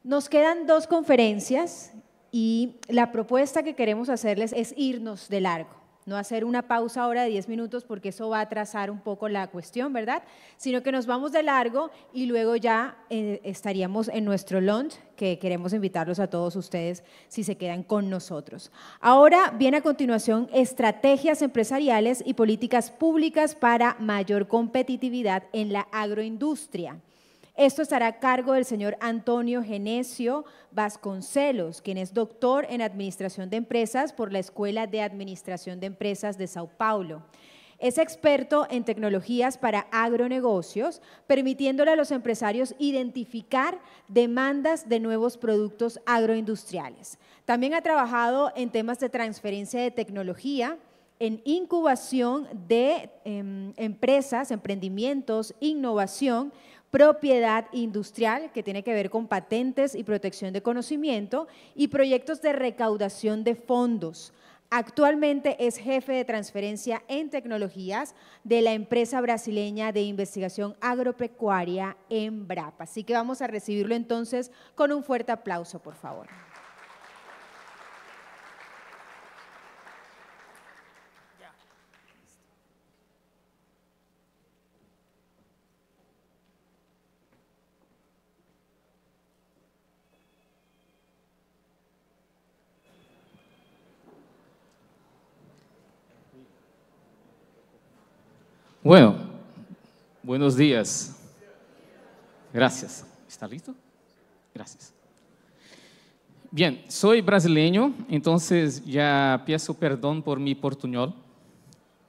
Nos quedan 2 conferencias y la propuesta que queremos hacerles es irnos de largo, no hacer una pausa ahora de 10 minutos porque eso va a atrasar un poco la cuestión, ¿verdad? Sino que nos vamos de largo y luego ya estaríamos en nuestro lunch, que queremos invitarlos a todos ustedes si se quedan con nosotros. Ahora viene a continuación estrategias empresariales y políticas públicas para mayor competitividad en la agroindustria. Esto estará a cargo del señor Antonio Genesio Vasconcelos, quien es doctor en Administración de Empresas por la Escuela de Administración de Empresas de Sao Paulo. Es experto en tecnologías para agronegocios, permitiéndole a los empresarios identificar demandas de nuevos productos agroindustriales. También ha trabajado en temas de transferencia de tecnología, en incubación de empresas, emprendimientos, innovación, propiedad industrial, que tiene que ver con patentes y protección de conocimiento, y proyectos de recaudación de fondos. Actualmente es jefe de transferencia en tecnologías de la empresa brasileña de investigación agropecuaria Embrapa. Así que vamos a recibirlo entonces con un fuerte aplauso, por favor. Bueno, buenos días. Gracias. ¿Está listo? Gracias. Bien, soy brasileño, entonces ya pido perdón por mi portuñol.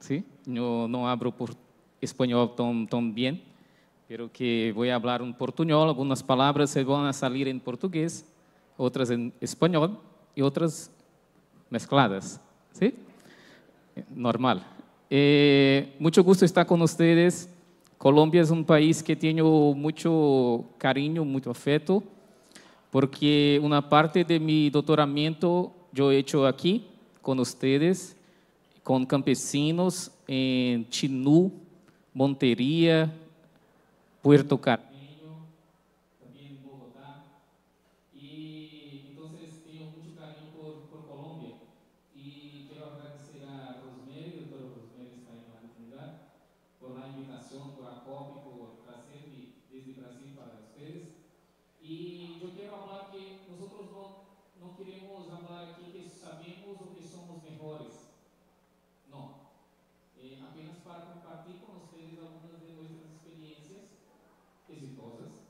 ¿Sí? Yo no hablo español tan bien, pero que voy a hablar un portuñol, algunas palabras se van a salir en portugués, otras en español y otras mezcladas. ¿Sí? Normal. Mucho gusto estar con ustedes. Colombia es un país que tengo mucho cariño, mucho afecto, porque una parte de mi doctoramiento yo he hecho aquí con ustedes, con campesinos en Chinú, Montería, Puerto Carreño, también en Bogotá. Y entonces tengo mucho cariño por Colombia. Y quiero agradecer a Rosemary, doctora Rosemary está en algún lugar, por la invitación, por la COP y por traerme desde Brasil para ustedes. Y yo quiero hablar que nosotros no queremos hablar aquí que sabemos o que somos mejores. No. Apenas para compartir con ustedes algunas de nuestras experiencias exitosas,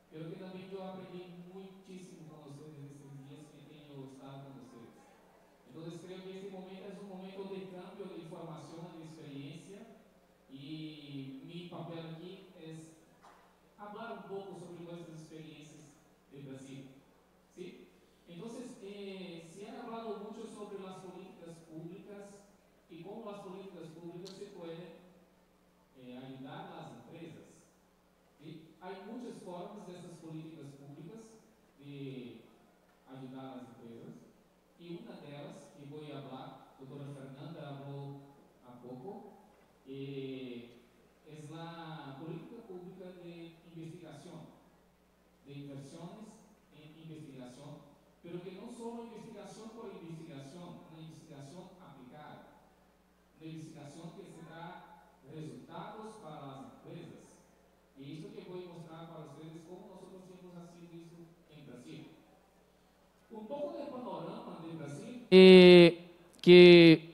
pero que también yo aprendí muchísimo con ustedes estos días que tengo estado con ustedes. Entonces creo que este momento es un momento de cambio de información, de experiencia, y mi papel aquí es hablar un poco sobre nuestras experiencias de Brasil. ¿Sí? Entonces, se ha hablado mucho sobre las políticas públicas y cómo las políticas públicas se pueden ayudar a las empresas. ¿Sí? Hay muchas formas de estas políticas públicas de ayudar a las empresas. Y una de ellas que voy a hablar, doctora Fernanda habló a poco, es la política pública de investigación, de inversiones en investigación, pero que no solo investigación por investigación, una investigación aplicada, una investigación que se da resultados para las empresas. Y esto que voy a mostrar para ustedes cómo nosotros hemos hecho esto en Brasil. Un poco del panorama de Brasil, que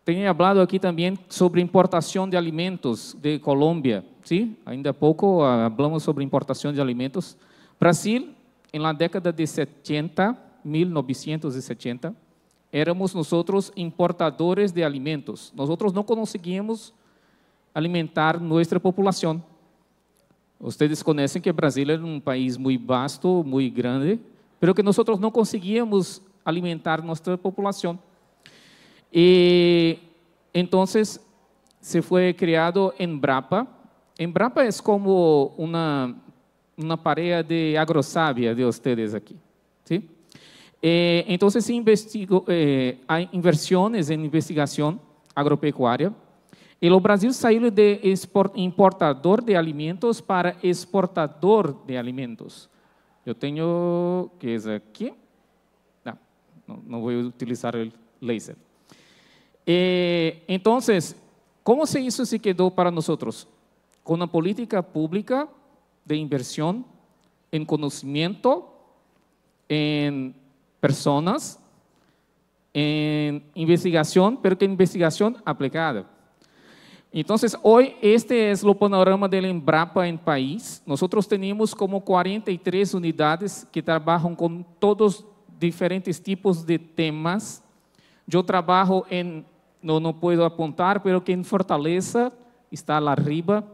tenía hablado aquí también sobre importación de alimentos de Colombia, ¿sí? Ainda poco hablamos sobre importación de alimentos. Brasil, en la década de 70, 1970, éramos nosotros importadores de alimentos. Nosotros no conseguíamos alimentar nuestra población. Ustedes conocen que Brasil era un país muy vasto, muy grande, pero que nosotros no conseguíamos alimentar nuestra población. Y entonces se fue creado Embrapa. Embrapa es como una pareja de agrosavia de ustedes aquí, ¿sí? Entonces se investigó, hay inversiones en investigación agropecuaria. Y el Brasil salió de importador de alimentos para exportador de alimentos. Eu tenho, que é aqui, não vou utilizar o laser. Então, como isso se quedou para nós? Com uma política pública de inversión en conocimiento, en personas, en investigación, pero que investigación aplicada. Entonces, hoy este es el panorama del Embrapa en país. Nosotros tenemos como 43 unidades que trabajan con todos diferentes tipos de temas. Yo trabajo en, no puedo apuntar, pero que en Fortaleza está lá arriba,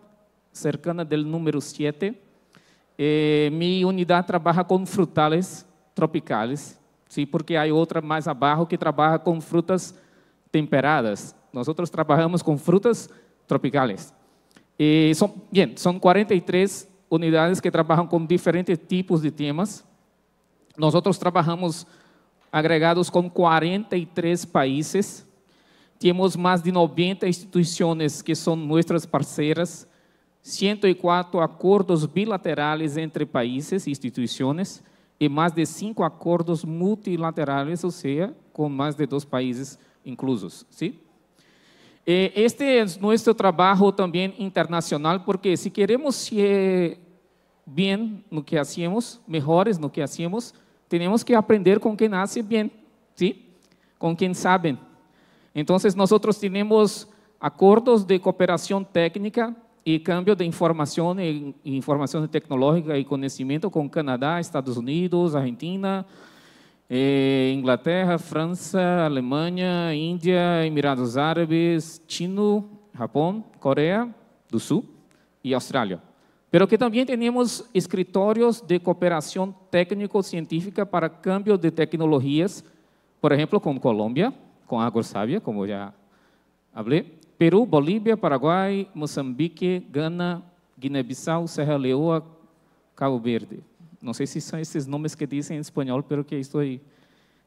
cercana del número 7. Mi unidad trabaja con frutales tropicales, ¿sí? Porque hay otra más abajo que trabaja con frutas temperadas. Nosotros trabajamos con frutas tropicales. Son 43 unidades que trabajan con diferentes tipos de temas. Nosotros trabajamos agregados con 43 países. Tenemos más de 90 instituciones que son nuestras parceras, 104 acordos bilaterales entre países e instituições e mais de 5 acordos multilaterales, ou seja, com mais de 2 países inclusos. ¿Sí? Este é nosso trabalho também internacional, porque se queremos ser bem no que hacemos, melhores no que hacemos, temos que aprender com quem hace bem, ¿sí? Com quem sabem. Então, nós temos acordos de cooperação técnica e câmbio de informação tecnológica e conhecimento com Canadá, Estados Unidos, Argentina, Inglaterra, França, Alemanha, Índia, Emirados Árabes, China, Japão, Coreia do Sul e Austrália. Pero que também temos escritórios de cooperação técnico-científica para câmbio de tecnologias, por exemplo, com Colômbia, com Agrosavia, como já falei, Peru, Bolívia, Paraguai, Moçambique, Gana, Guiné-Bissau, Serra Leoa, Cabo Verde. Não sei se são esses nomes que dizem em espanhol, pero que estou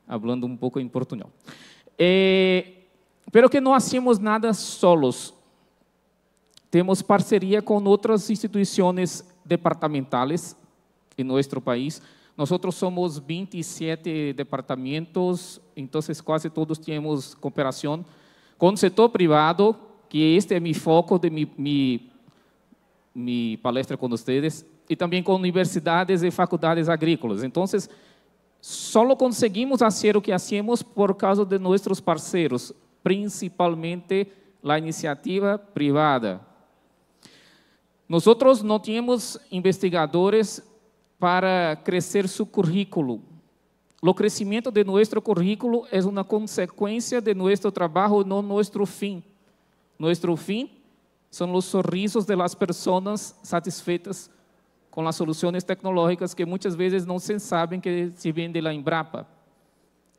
falando um pouco em portunhol. Pero que não hacemos nada solos. Temos parceria com outras instituições departamentales em nosso país. Nós somos 27 departamentos, então quase todos temos cooperação com o setor privado, que este é meu foco de minha palestra com vocês, e também com universidades e faculdades agrícolas. Então, só conseguimos fazer o que hacemos por causa de nossos parceiros, principalmente a iniciativa privada. Nós não temos investigadores para crescer seu currículo. O crescimento de nosso currículo é uma consequência de nosso trabalho, não nosso fim. Nosso fim são os sorrisos de las pessoas satisfeitas com as soluções tecnológicas que muitas vezes não se sabem que se vêm da Embrapa.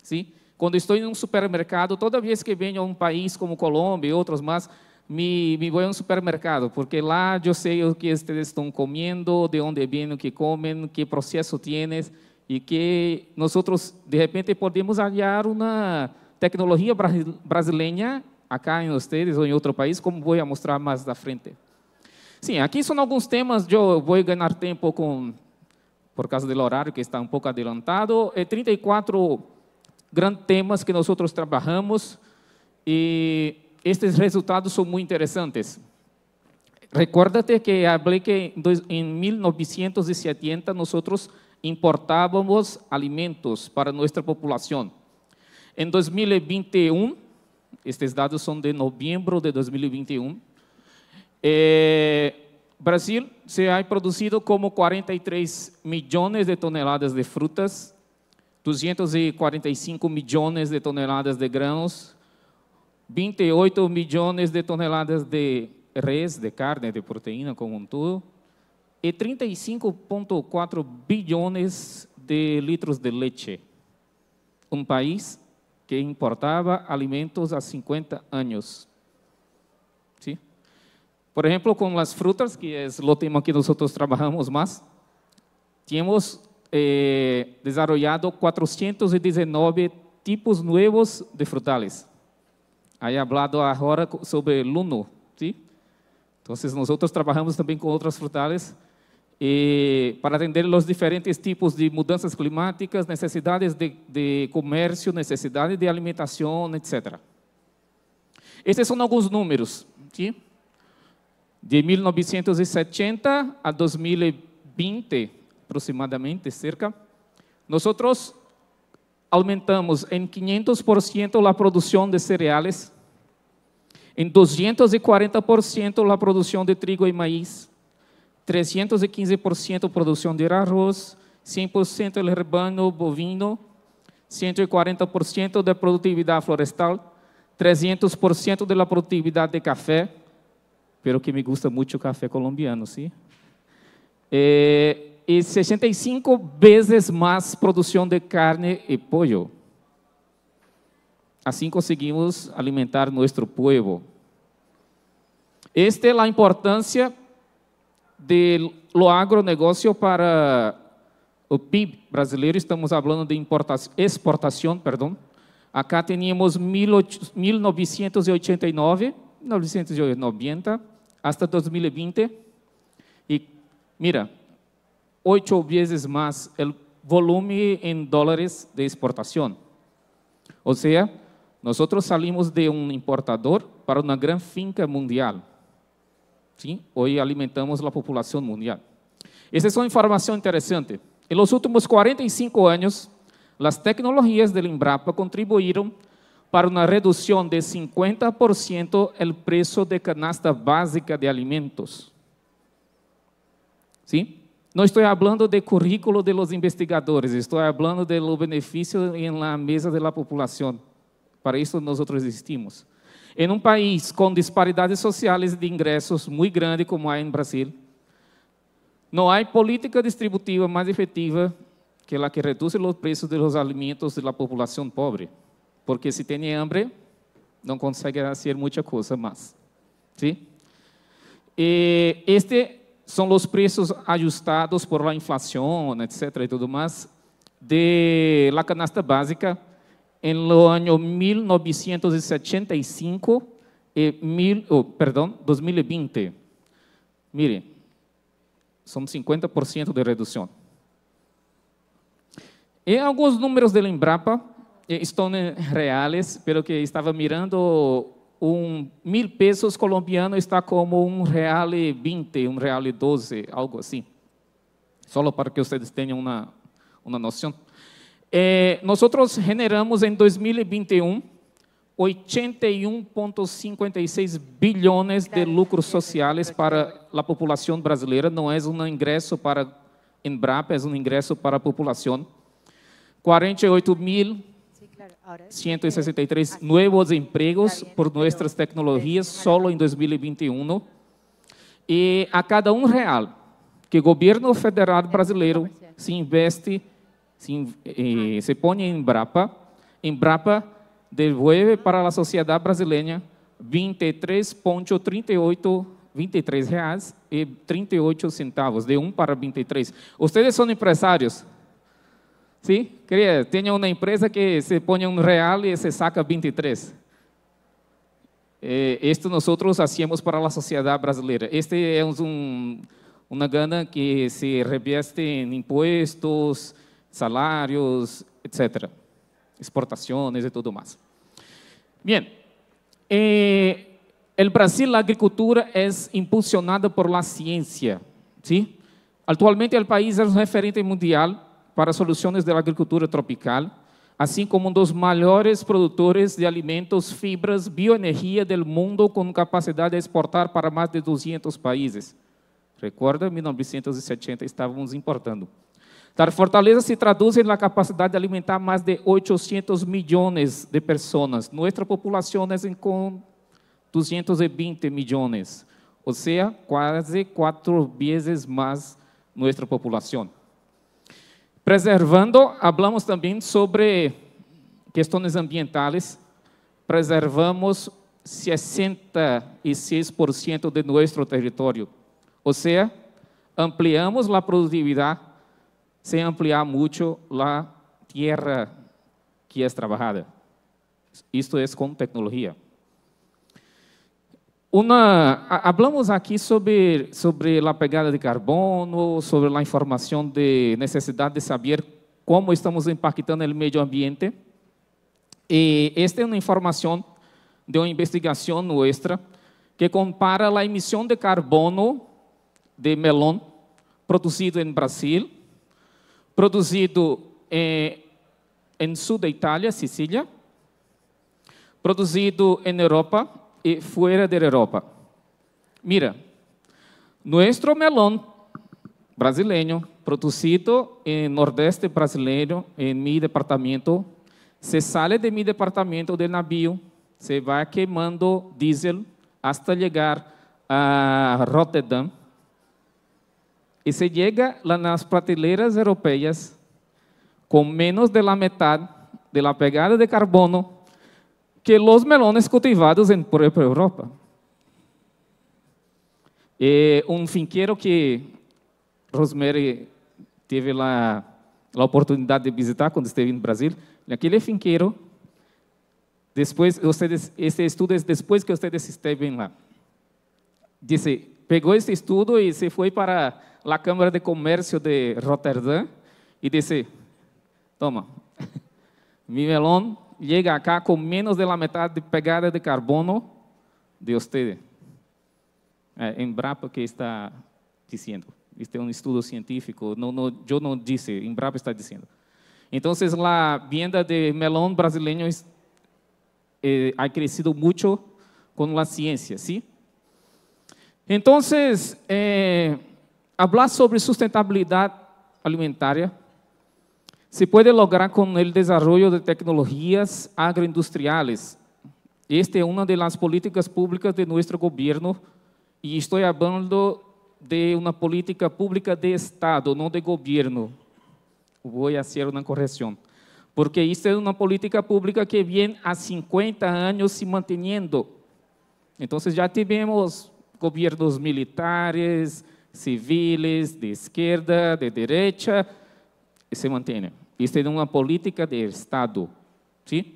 ¿Sí? Quando estou em um supermercado, toda vez que venho a um país como Colômbia e outros mais, me vou a um supermercado, porque lá eu sei o que vocês estão comendo, de onde vem o que comem, que processo tienes, e que nós, de repente, podemos hallar uma tecnologia brasileira acá em vocês ou em outro país, como vou mostrar mais da frente. Sim, aqui são alguns temas, eu vou ganhar tempo por causa do horário que está um pouco adelantado. 34 grandes temas que nós trabalhamos e estes resultados são muito interessantes. Recuérdate que falei que em 1970 nós importávamos alimentos para nossa população. Em 2021, estes dados são de novembro de 2021, Brasil se ha produzido como 43 milhões de toneladas de frutas, 245 milhões de toneladas de grãos, 28 milhões de toneladas de res, de carne, de proteína como um todo, e 35,4 bilhões de litros de leite. Um país que importava alimentos há 50 anos. ¿Sí? Por exemplo, com as frutas, que é o tema que nós trabalhamos mais, temos desenvolvido 419 tipos novos de frutales. Aí hablado agora sobre luno, ¿sí? Então, nós trabalhamos também com outras frutales para atender los diferentes tipos de mudanças climáticas, necesidades de comércio, necessidades de alimentação, etc. Estes são alguns números, ¿sí? De 1970 a 2020, aproximadamente, cerca, nós aumentamos em 500% a produção de cereais, em 240% a produção de trigo e maíz, 315% produção de arroz, 100% do rebanho bovino, 140% da produtividade florestal, 300% da produtividade de café, pero que me gusta muito o café colombiano, sim? E 65 vezes mais produção de carne e pollo. Assim conseguimos alimentar nosso povo. Esta é a importância do agronegócio para o PIB brasileiro. Estamos falando de exportação, perdão. Acá tínhamos 1989, 1990, hasta 2020. E, mira, 8 vezes mais o volume em dólares de exportação. Ou seja, nós salimos de um importador para uma grande finca mundial. Sim? Hoje alimentamos a população mundial. Essa é uma informação interessante. Em los últimos 45 anos, as tecnologias da Embrapa contribuíram para uma redução de 50% do preço de canasta básica de alimentos. Sim? Não estou falando do currículo de los investigadores, estou falando do benefício na mesa da população. Para isso nós existimos. Em um país com disparidades sociais de ingressos muito grande como há em Brasil, não há política distributiva mais efetiva que a que reduz os preços dos alimentos da população pobre. Porque se tem hambre, não consegue fazer muita coisa mais. ¿Sí? São os preços ajustados por la inflação, etc. e tudo mais, de la canasta básica no ano 1975 e 2020. Mire, são 50% de redução. E alguns números da Embrapa estão reais, pero que estava mirando, 1.000 pesos colombianos está como R$1,20, R$1,12, algo assim. Só para que vocês tenham uma noção. Nós generamos em 2021 81,56 bilhões de lucros sociais para a população brasileira. Não é um ingresso para a Embrapa, é um ingresso para a população. 48.163 novos empregos por nossas tecnologias solo em 2021. E a cada R$1 que o governo federal brasileiro se investe, se põe em Embrapa devolve para a sociedade brasileira R$23,38, de 1 para 23. Vocês são empresários? Sim? Tem uma empresa que se põe R$1 e se saca 23. Isto nós hacemos para a sociedade brasileira. Este é uma gana que se reveste em impostos, salários, etc. Exportações e tudo mais. Bem, no Brasil a agricultura é impulsionada por la ciência. ¿Sí? Atualmente o país é um referente mundial para soluções da agricultura tropical, assim como um dos maiores produtores de alimentos, fibras, bioenergia do mundo, com capacidade de exportar para mais de 200 países. Recorda, em 1970 estávamos importando. Tal fortaleza se traduz na capacidade de alimentar mais de 800 milhões de pessoas. Nossa população é com 220 milhões, ou seja, quase 4 vezes mais nossa população. Preservando, falamos também sobre questões ambientais. Preservamos 66% de nosso território, ou seja, ampliamos a produtividade sem ampliar muito a terra que é trabalhada. Isto é com tecnologia. Hablamos aqui sobre a pegada de carbono, sobre a informação de necessidade de saber como estamos impactando o meio ambiente. E esta é uma informação de uma investigação nossa que compara a emissão de carbono de melão produzido em Brasil, produzido em sul da Itália, Sicília, produzido em Europa e fora da Europa. Mira, nosso melão brasileiro, produzido em nordeste brasileiro, em meu departamento, se sai de meu departamento de navio, se vai queimando diesel até chegar a Rotterdam e se chega lá nas prateleiras europeias com menos de la metade de la pegada de carbono que os melones cultivados em própria Europa. Finqueiro que Rosemary teve a oportunidade de visitar quando esteve no Brasil, aquele finqueiro, esse estudo é depois que vocês esteve lá. Pegou esse estudo e se foi para a Câmara de Comércio de Rotterdam e disse: toma, mi melón chega acá com menos de la metade de pegada de carbono de ustedes. Embrapa que está dizendo. Este é um estudo científico, eu não disse, Embrapa está dizendo. Então, a venda de melão brasileiro ha crescido muito com a ciência, ¿sí? Então, falar sobre sustentabilidade alimentar se pode lograr com o desenvolvimento de tecnologias agroindustriais. Esta é uma das políticas públicas de nosso governo e estou falando de uma política pública de Estado, não de governo. Vou fazer uma correção. Porque isso é uma política pública que vem há 50 anos se mantendo. Então, já tivemos governos militares, civis, de esquerda, de direita, e se mantém. Isso é uma política de Estado. ¿Sí?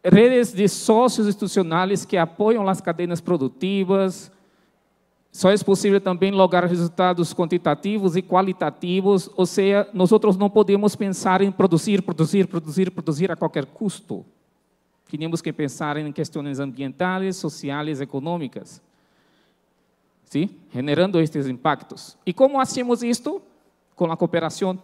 Redes de sócios institucionais que apoiam as cadeias produtivas. Só é possível também lograr resultados quantitativos e qualitativos, ou seja, nós não podemos pensar em produzir a qualquer custo. Temos que pensar em questões ambientais, sociais, econômicas, ¿sí? Generando estes impactos. E como hacemos isto? Com a cooperação.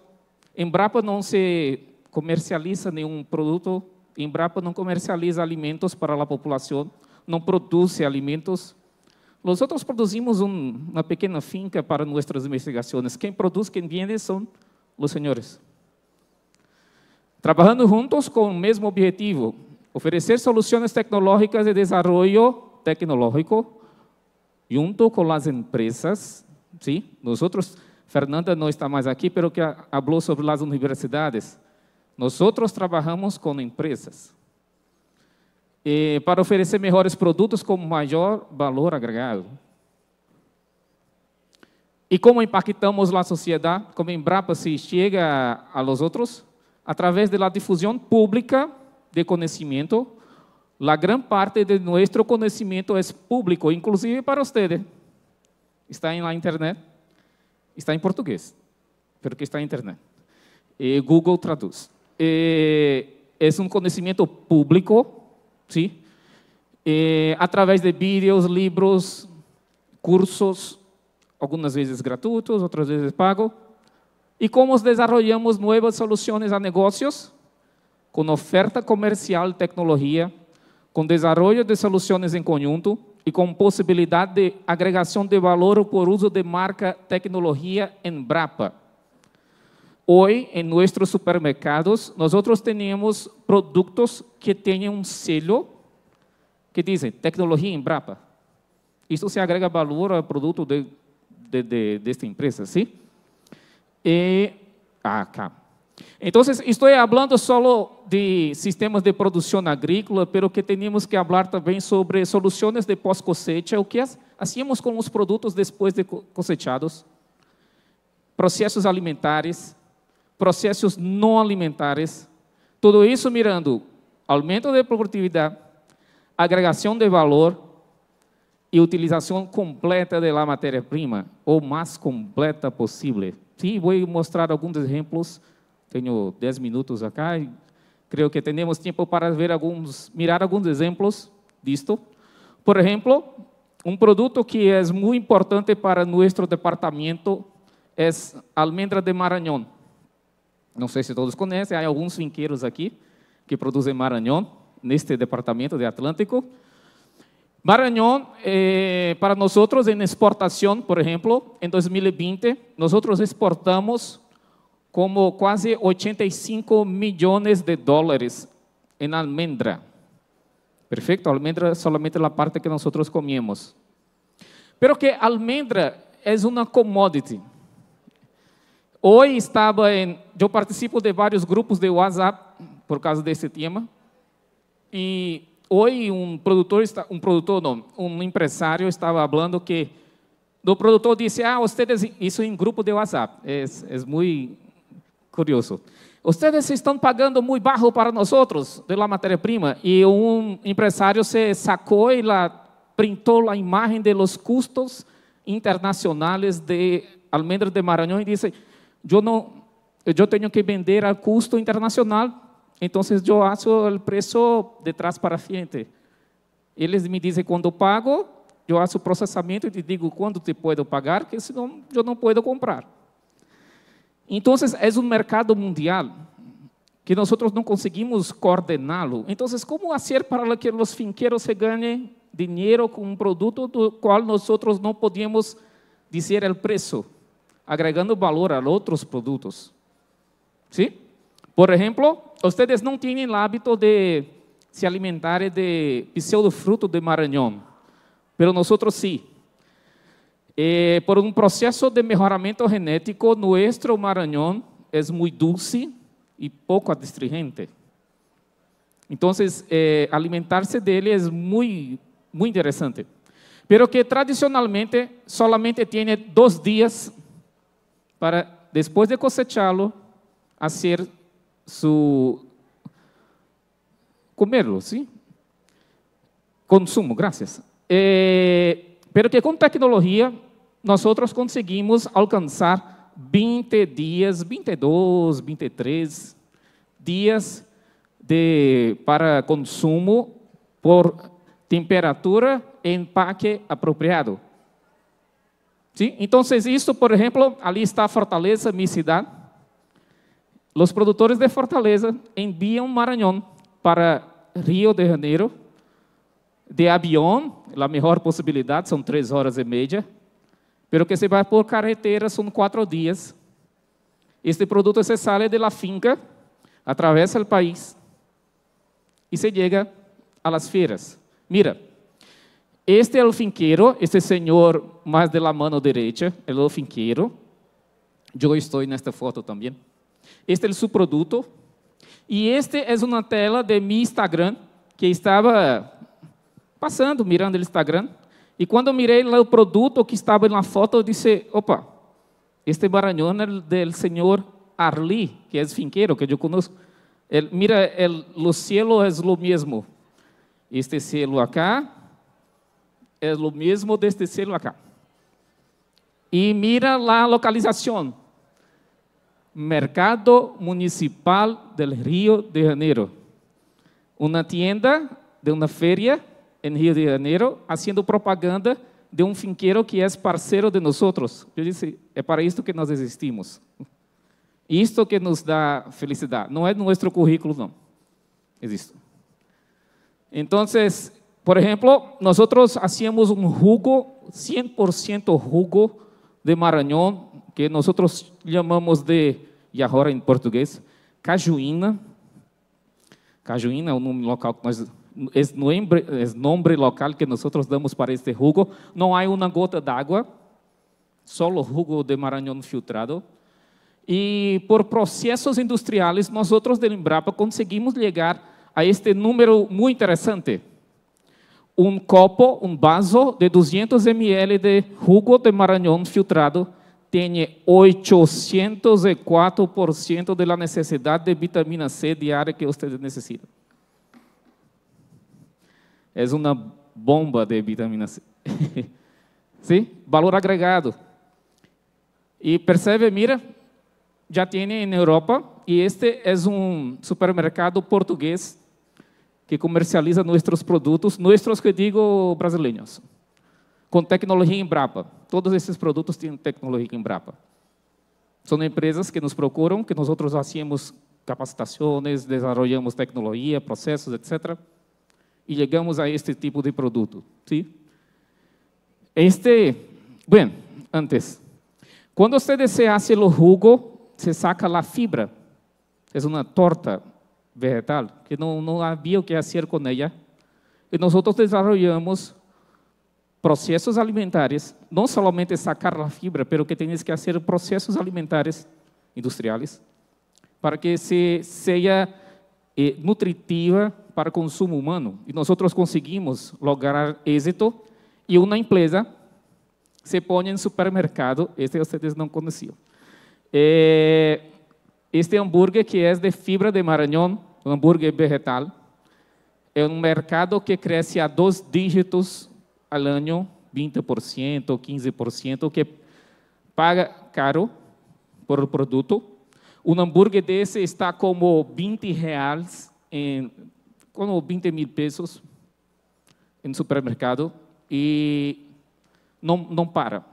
Embrapa não se comercializa nenhum produto, Embrapa não comercializa alimentos para a população, não produz alimentos. Nós produzimos uma pequena finca para nossas investigações. Quem produz, quem vende são os senhores. Trabalhando juntos com o mesmo objetivo, oferecer soluções tecnológicas de desenvolvimento tecnológico junto com as empresas. ¿Sí? Fernanda não está mais aqui, mas que falou sobre as universidades. Nós trabalhamos com empresas. Para oferecer melhores produtos com maior valor agregado. E como impactamos a sociedade? Como Embrapa se chega a los outros? Através da difusão pública de conhecimento. A grande parte de nosso conhecimento é público, inclusive para vocês. Está na internet, está em português, porque está na internet. Google traduz. É um conhecimento público, ¿sí? Através de vídeos, livros, cursos, algumas vezes gratuitos, outras vezes pagos. E como desenvolvemos novas soluções a negócios? Com oferta comercial, tecnologia, com desenvolvimento de soluções em conjunto e com possibilidade de agregação de valor por uso de marca tecnologia Embrapa. Hoje, em nossos supermercados, nós temos produtos que têm um selo que dizem tecnologia Embrapa. Isso se agrega valor ao produto desta empresa, ¿sí? Acá. Então, estou falando só de sistemas de produção agrícola, mas que temos que falar também sobre soluções de pós-cosecha, o que hacíamos com os produtos depois de cosechados, processos alimentares, processos não alimentares, tudo isso mirando aumento de produtividade, agregación de valor y utilización completa de la materia prima, o más completa posible. Sí, voy a mostrar algunos ejemplos. Tengo 10 minutos acá y creo que tenemos tiempo para mirar algunos ejemplos disto. Por ejemplo, un producto que es muy importante para nuestro departamento es almendra de Marañón. No sé si todos conocen, hay algunos finqueiros aquí que producen Marañón en este departamento de Atlántico. Marañón, para nosotros en exportación, por ejemplo, en 2020, nosotros exportamos como casi 85 millones de dólares en almendra. Perfecto, almendra es solamente la parte que nosotros comemos. Pero que almendra es una commodity. Hoy yo participo de varios grupos de WhatsApp por causa de este tema. Y hoy un empresario estaba hablando que el productor dice, ustedes, eso en grupo de WhatsApp, es muy curioso. Ustedes estão pagando muito baixo para nós de la matéria-prima. E um empresário se sacou e printou a imagem de los custos internacionais de almendra de Maranhão e disse: eu tenho que vender a custo internacional, então eu faço o preço de trás para frente. Eles me dizem quando pago, eu faço o processamento e digo quando te posso pagar, porque senão eu não posso comprar. Então, é um mercado mundial que nós não conseguimos coordená-lo. Então, como fazer para que os finqueiros se ganhem dinheiro com um produto do qual nós não podemos dizer o preço, agregando valor a outros produtos? ¿Sí? Por exemplo, vocês não têm o hábito de se alimentar de pseudofruto de Maranhão, mas nós sim. Por um processo de melhoramento genético, nosso Maranhão é muito dulce e pouco adstringente. Então, alimentar-se dele é muito interessante. Pero que tradicionalmente solamente tem 2 dias para, depois de cosechá-lo, fazer comerlo, ¿sí? Consumo, gracias. Pero que com tecnologia nós conseguimos alcançar 20 dias, 22, 23 dias para consumo por temperatura e empaque apropriado. ¿Sí? Então, isso, por exemplo, ali está Fortaleza, minha cidade. Os produtores de Fortaleza enviam Maranhão para Rio de Janeiro de avião, a melhor possibilidade, são 3 horas e meia. Pero que se vai por carretera são 4 dias. Este produto se sale de la finca, atravessa o país e se chega a las feiras. Mira, este é o finqueiro, este senhor mais de la mano derecha, é o finqueiro. Eu estou nesta foto também. Este é o seu produto. E este é uma tela de meu Instagram, que estava passando, mirando o Instagram. E quando mirei o produto que estava na foto, eu disse: opa, este Maranhão é do senhor Arli, que é finqueiro, que eu conheço. Mira, o cielo é o mesmo. Este cielo acá é o mesmo deste cielo acá. E mira a localização. Mercado Municipal del Rio de Janeiro. Uma tienda de uma feria em Rio de Janeiro, haciendo propaganda de um finqueiro que é parceiro de nós. Eu disse, é para isto que nós existimos. Isto que nos dá felicidade. Não é nosso currículo, não. Existe. Então, por exemplo, nós hacíamos um jugo, 100% jugo de Maranhão, que nós chamamos de, e agora em português, cajuína. Cajuína é o nome local que nós... É nome local que nós damos para este jugo. Não há uma gota d'água, só o jugo de Maranhão filtrado. E por processos industriais, nós de Embrapa conseguimos chegar a este número muito interessante. Um copo, um vaso de 200 ml de jugo de Maranhão filtrado tem 804% da necessidade de vitamina C diária que vocês necessitam. é uma bomba de vitamina C. ¿Sí? Valor agregado. E percebe, mira, já tem em Europa, e este é um supermercado português que comercializa nossos produtos, nossos que digo brasileiros, com tecnologia Embrapa. Todos esses produtos têm tecnologia Embrapa. São empresas que nos procuram, que nós fazemos capacitações, desenvolvemos tecnologia, processos, etc. E chegamos a este tipo de produto. ¿Sí? Bueno, antes, quando você hace o jugo, se saca a fibra. É uma torta vegetal, que não havia o que fazer com ela. E nós desenvolvemos processos alimentares, não somente sacar a fibra, mas que tienes que fazer processos alimentares industriais, para que seja nutritiva para o consumo humano. E nós conseguimos lograr êxito, e uma empresa se põe em supermercado, este vocês não conheciam. Este hambúrguer que é de fibra de Maranhão, um hambúrguer vegetal, é um mercado que cresce a 2 dígitos ao ano, 20%, 15%, que paga caro por o produto. Um hambúrguer desse está como R$20, como 20 mil pesos em supermercado, e não para.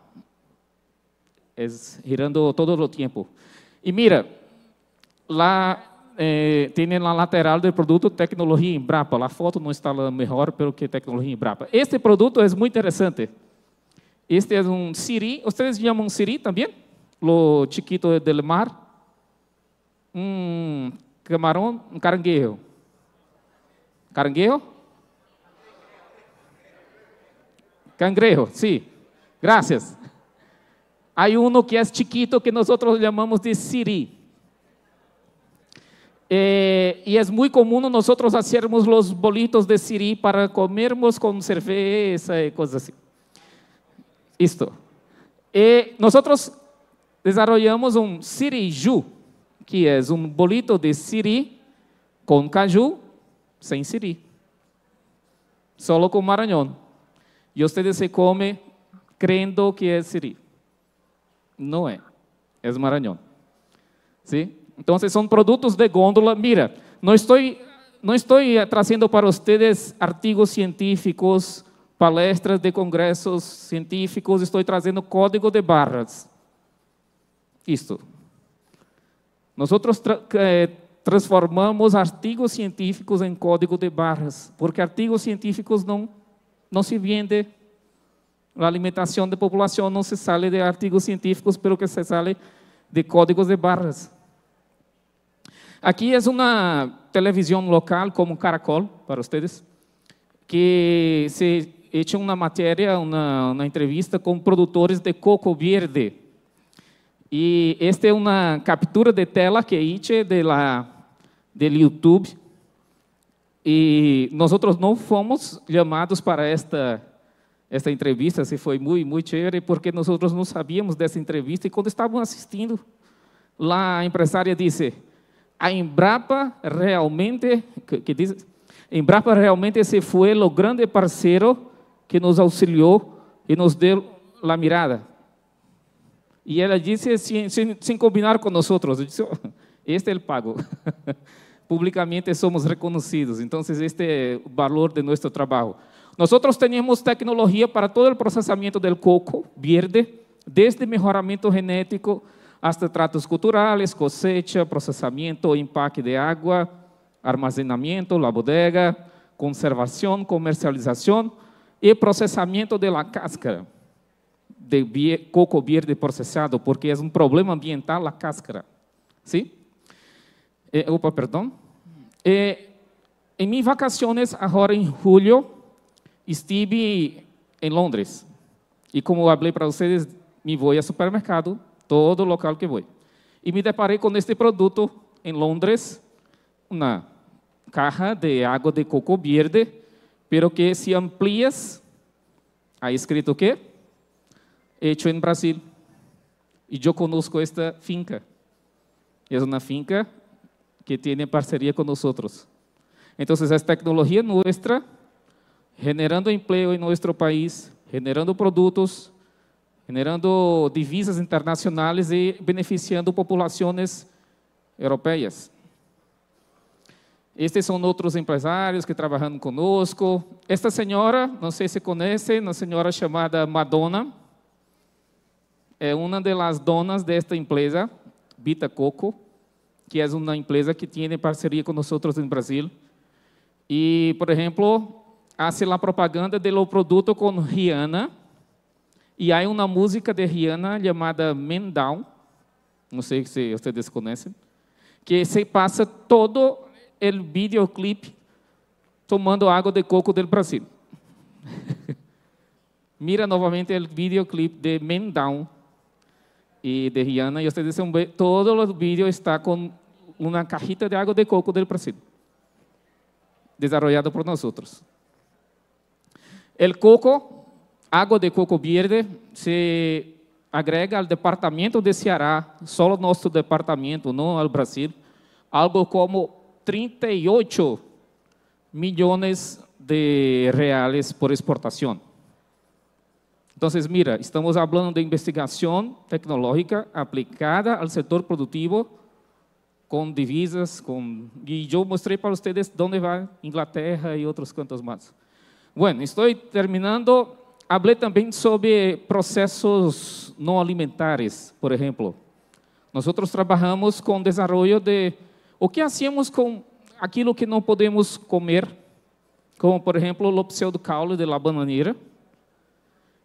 É girando todo o tempo. E mira, lá tem na lateral do produto tecnologia Embrapa. A foto não está melhor, pero que tecnologia Embrapa. Este produto é muito interessante. Este é um siri. Vocês chamam siri também? Lo chiquito del mar. Camarão, caranguejo. Caranguejo? Cangrejo, sim. Gracias. Há que é chiquito que nós chamamos de siri. E é muito comum nós fazermos os bolitos de siri para comermos com cerveja e coisas assim. Isto. E nós desenvolvemos um siriju, que é um bolito de siri com caju, sem siri. Solo com Maranhão. E vocês se comem crendo que é siri. Não é. É Maranhão. ¿Sí? Então, são produtos de gôndola. Mira, não estou trazendo para vocês artigos científicos, palestras de congressos científicos, estou trazendo código de barras. Isto. Nós transformamos artigos científicos em código de barras, porque artigos científicos não se vendem. A alimentação da população não se sale de artigos científicos, pero que se sale de códigos de barras. Aqui é uma televisão local, como Caracol, para vocês, que se hecho uma matéria, uma entrevista com produtores de coco verde. E esta é uma captura de tela que hice do YouTube. E nós não fomos chamados para esta entrevista, se foi muito chévere, porque nós não sabíamos dessa entrevista, e quando estávamos assistindo, lá a empresária disse: a Embrapa realmente, Embrapa realmente se foi o grande parceiro que nos auxiliou e nos deu a mirada. E ela disse, sem combinar com nós, disse: este é o pago. Publicamente somos reconhecidos, então este é o valor de nosso trabalho. Nós temos tecnologia para todo o processamento do coco verde, desde melhoramento genético hasta tratos culturais, cosecha, processamento, empaque de água, armazenamento, la bodega, conservação, comercialização e processamento da cáscara de coco verde processado, porque é um problema ambiental a cáscara. ¿Sí? Perdão. Em minhas vacações, agora em julho, estive em Londres. E como eu falei para vocês, me vou ao supermercado, todo local que vou. E me deparei com este produto em Londres, uma caja de água de coco verde, pero que se amplias, há escrito o quê? Hecho em Brasil. E eu conosco esta finca. É uma finca que tem parceria com nós. Então, essa tecnologia nossa generando empleo em nosso país, generando produtos, generando divisas internacionais e beneficiando populações europeias. Estes são outros empresários que trabalham conosco. Esta senhora, não sei se conhecem, uma senhora chamada Madonna, é uma das donas desta empresa, Vita Coco, que é uma empresa que tem parceria com nós no Brasil. E, por exemplo, faz a propaganda do produto com Rihanna, e há uma música de Rihanna chamada Man Down, não sei se vocês conhecem, que se passa todo o videoclipe tomando água de coco do Brasil. Mira novamente o videoclipe de Man Down e de Rihanna, e vocês vão ver, todo o vídeo está com uma cajita de água de coco do Brasil, desarrollado por nós. El coco, água de coco verde, se agrega ao departamento de Ceará, só nosso departamento, não ao Brasil, algo como 38 milhões de reais por exportação. Então, mira, estamos falando de investigação tecnológica aplicada ao setor produtivo, com divisas, e eu mostrei para vocês onde vai Inglaterra e outros cantos mais. Bueno, estou terminando. Falei também sobre processos não alimentares, por exemplo. Nós trabalhamos com o desenvolvimento de o que hacemos com aquilo que não podemos comer, como, por exemplo, o pseudocaule de la bananeira.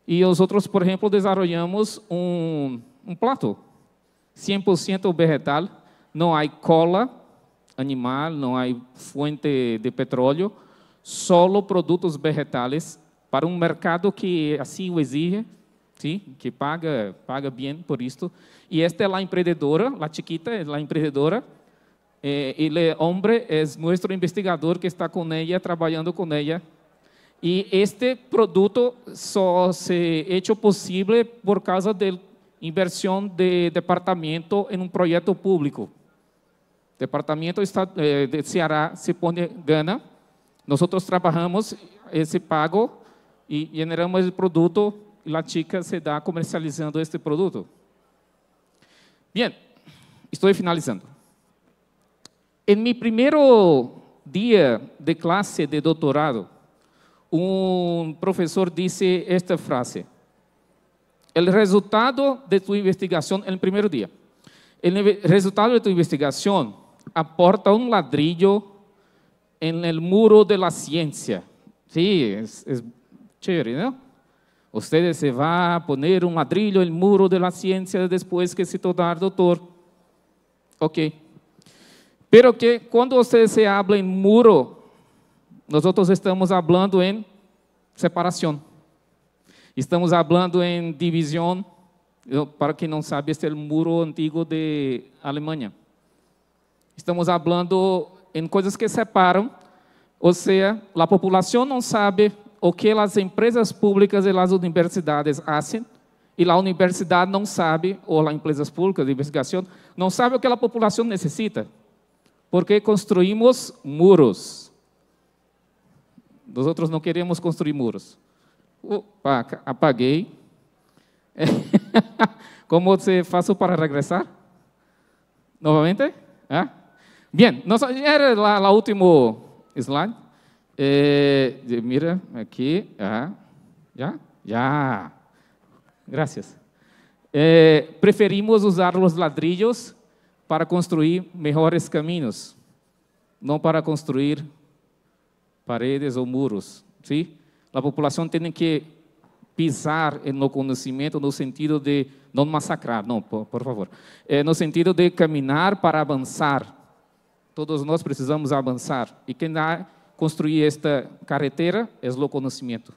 E nós, por exemplo, desenvolvemos um prato 100% vegetal. Não há cola animal, não há fonte de petróleo, só produtos vegetais para um mercado que assim o exige, sim, que paga bem por isto. E esta é a empreendedora, a chiquita é a empreendedora. Ele homem é nosso investigador que está com ela, trabalhando com ela. E este produto só se hecho possível por causa da inversão de departamento em um projeto público. Departamento de Ceará se põe gana. Nós trabalhamos esse pago e generamos o produto e a chica se dá comercializando este produto. Bem, estou finalizando. Em meu primeiro dia de classe de doutorado, um professor disse esta frase: o resultado de tu investigação, no primeiro dia, o resultado de tu investigação aporta um ladrillo no muro de la ciencia. Sí, es chévere, ¿no? Usted se va a poner un ladrillo en el muro de la ciencia después que se tornar doctor. Ok. Pero que cuando usted se habla en muro, nosotros estamos hablando en separación. Estamos hablando en división. Para quem não sabe, este é o muro antigo de Alemanha. Estamos falando em coisas que separam, ou seja, a população não sabe o que as empresas públicas e as universidades fazem, e a universidade não sabe, ou as empresas públicas de investigação, não sabe o que a população necessita, porque construímos muros. Nós não queremos construir muros. Opa, apaguei. Como se faz para regressar? Novamente? Bem, era o último slide. Mira, aqui. Já. Graças. Preferimos usar os ladrillos para construir melhores caminhos, não para construir paredes ou muros. ¿Sí? A população tem que pisar no conhecimento no sentido de não massacrar, não, por favor. No sentido de caminhar para avançar. Todos nós precisamos avançar. E quem vai construir esta carretera é o conhecimento.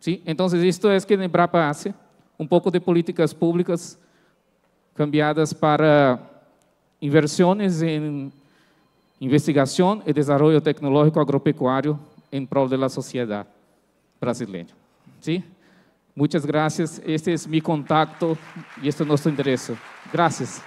¿Sí? Então, isto é que Embrapa hace, um pouco de políticas públicas cambiadas para inversões em investigação e desenvolvimento tecnológico agropecuário em prol da sociedade brasileira. ¿Sí? Muchas gracias. Este es mi contacto y este es nuestro enderezo. Gracias.